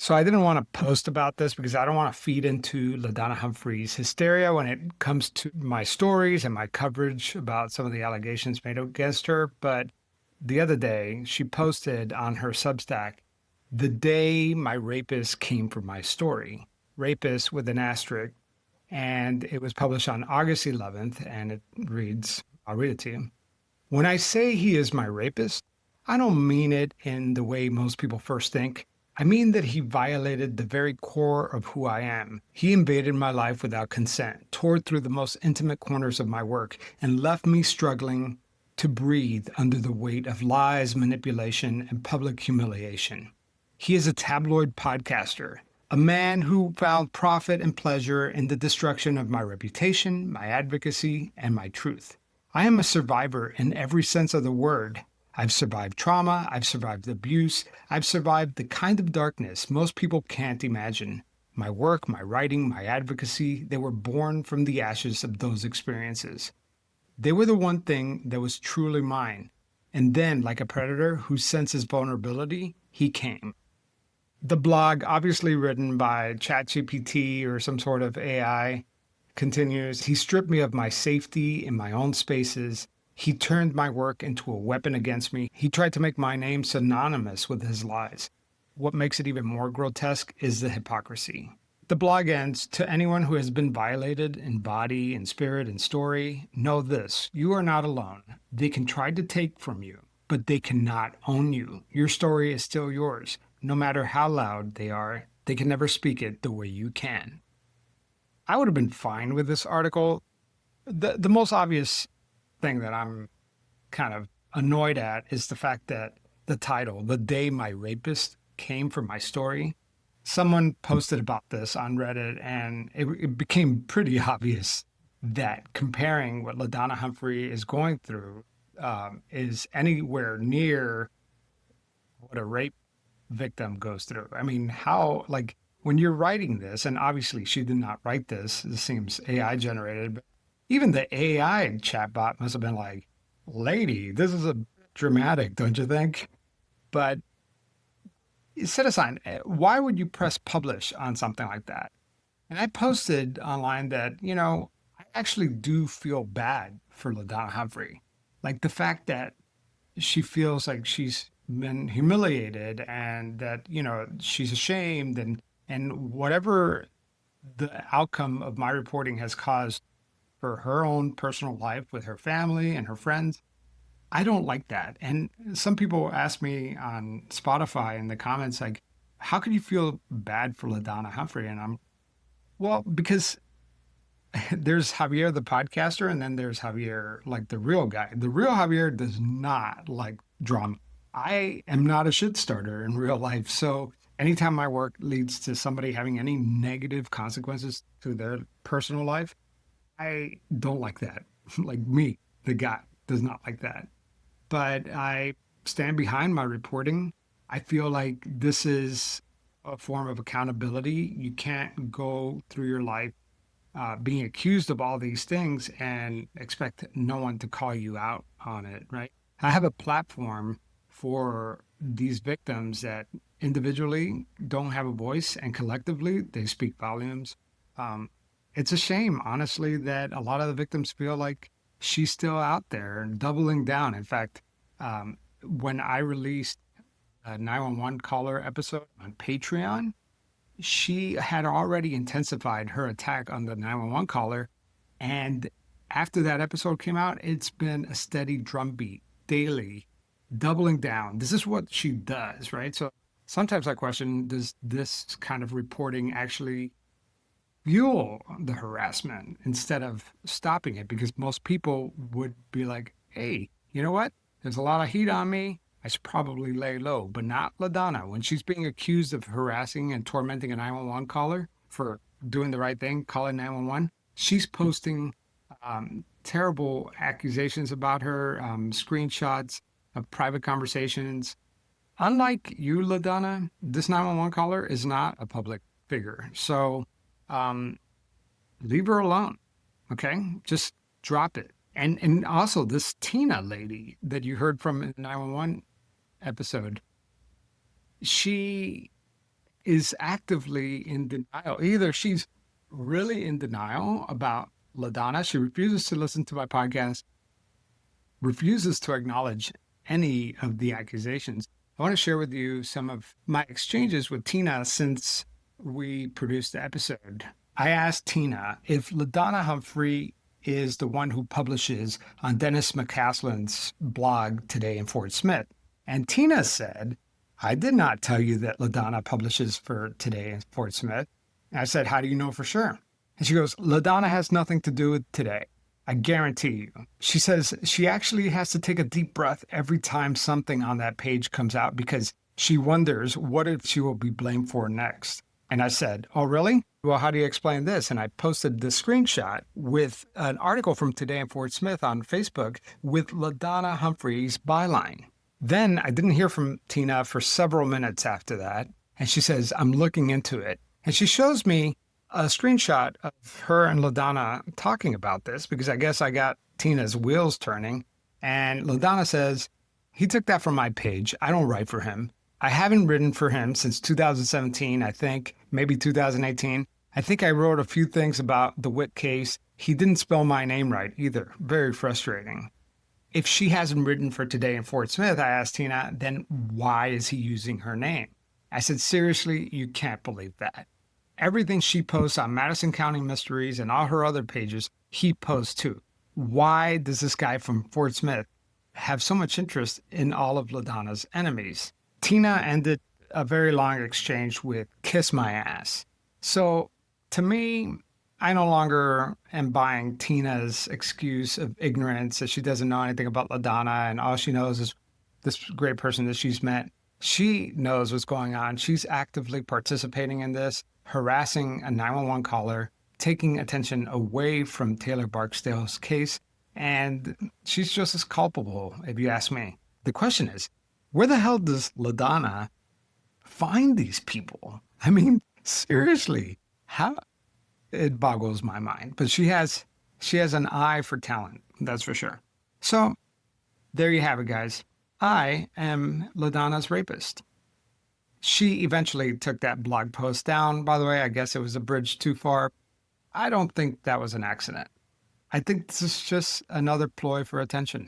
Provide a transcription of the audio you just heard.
So I didn't want to post about this because I don't want to feed into LaDonna Humphrey's hysteria when it comes to my stories and my coverage about some of the allegations made against her. But the other day, she posted on her Substack, the day my rapist came for my story, rapist with an asterisk. And it was published on August 11th. And it reads, I'll read it to you. When I say he is my rapist, I don't mean it in the way most people first think. I mean that he violated the very core of who I am. He invaded my life without consent, tore through the most intimate corners of my work, and left me struggling to breathe under the weight of lies, manipulation, and public humiliation. He is a tabloid podcaster, a man who found profit and pleasure in the destruction of my reputation, my advocacy, and my truth. I am a survivor in every sense of the word. I've survived trauma, I've survived abuse, I've survived the kind of darkness most people can't imagine. My work, my writing, my advocacy, they were born from the ashes of those experiences. They were the one thing that was truly mine. And then, like a predator who senses vulnerability, he came. The blog, obviously written by ChatGPT or some sort of AI, continues. He stripped me of my safety in my own spaces. He turned my work into a weapon against me. He tried to make my name synonymous with his lies. What makes it even more grotesque is the hypocrisy. The blog ends, to anyone who has been violated in body, in spirit, and story, know this, you are not alone. They can try to take from you, but they cannot own you. Your story is still yours. No matter how loud they are, they can never speak it the way you can. I would have been fine with this article. The most obvious thing that I'm kind of annoyed at is the fact that the title, The Day My Rapist Came for My Story, someone posted about this on Reddit, and it became pretty obvious that comparing what LaDonna Humphrey is going through is anywhere near what a rape victim goes through. I mean, how, like, when you're writing this, and obviously she did not write this, this seems AI generated, but even the AI chatbot must have been like, lady, this is a dramatic, don't you think? But set aside, why would you press publish on something like that? And I posted online that, I actually do feel bad for LaDonna Humphrey. Like the fact that she feels like she's been humiliated and that, she's ashamed and whatever the outcome of my reporting has caused for her own personal life with her family and her friends. I don't like that. And some people ask me on Spotify in the comments, like, how could you feel bad for LaDonna Humphrey? And well, because there's Javier, the podcaster, and then there's Javier, like the real guy. The real Javier does not like drama. I am not a shit starter in real life. So anytime my work leads to somebody having any negative consequences to their personal life, I don't like that. Like me, the guy, does not like that. But I stand behind my reporting. I feel like this is a form of accountability. You can't go through your life being accused of all these things and expect no one to call you out on it, right? I have a platform for these victims that individually don't have a voice and collectively they speak volumes. Um, it's a shame, honestly, that a lot of the victims feel like she's still out there and doubling down. In fact, when I released a 911 caller episode on Patreon, she had already intensified her attack on the 911 caller. And after that episode came out, it's been a steady drumbeat daily, doubling down. This is what she does, right? So sometimes I question, does this kind of reporting actually fuel the harassment instead of stopping it? Because most people would be like, hey, you know what? There's a lot of heat on me. I should probably lay low, but not LaDonna. When she's being accused of harassing and tormenting a 911 caller for doing the right thing, calling 911, she's posting terrible accusations about her, screenshots of private conversations. Unlike you, LaDonna, this 911 caller is not a public figure. So um, leave her alone. Okay. Just drop it. And also this Tina lady that you heard from in the 911 episode, she is actively in denial. Either she's really in denial about LaDonna, she refuses to listen to my podcast, refuses to acknowledge any of the accusations. I want to share with you some of my exchanges with Tina since we produced the episode. I asked Tina if LaDonna Humphrey is the one who publishes on Dennis McCaslin's blog today in Fort Smith. And Tina said, I did not tell you that LaDonna publishes for Today in Fort Smith. And I said, how do you know for sure? And she goes, LaDonna has nothing to do with Today. I guarantee you. She says she actually has to take a deep breath every time something on that page comes out because she wonders what if she will be blamed for next. And I said, oh, really? Well, how do you explain this? And I posted the screenshot with an article from Today in Fort Smith on Facebook with LaDonna Humphrey's byline. Then I didn't hear from Tina for several minutes after that. And she says, I'm looking into it. And she shows me a screenshot of her and LaDonna talking about this because I guess I got Tina's wheels turning. And LaDonna says, he took that from my page. I don't write for him. I haven't written for him since 2017, I think, maybe 2018. I think I wrote a few things about the Witt case. He didn't spell my name right either. Very frustrating. If she hasn't written for Today in Fort Smith, I asked Tina, then why is he using her name? I said, seriously, you can't believe that. Everything she posts on Madison County Mysteries and all her other pages, he posts too. Why does this guy from Fort Smith have so much interest in all of LaDonna's enemies? Tina ended a very long exchange with kiss my ass. So to me, I no longer am buying Tina's excuse of ignorance that she doesn't know anything about LaDonna and all she knows is this great person that she's met. She knows what's going on. She's actively participating in this, harassing a 911 caller, taking attention away from Taylor Barksdale's case, and she's just as culpable, if you ask me. The question is, where the hell does LaDonna find these people? I mean, seriously, how? It boggles my mind. But she has an eye for talent, that's for sure. So there you have it, guys. I am LaDonna's rapist. She eventually took that blog post down. By the way, I guess it was a bridge too far. I don't think that was an accident. I think this is just another ploy for attention.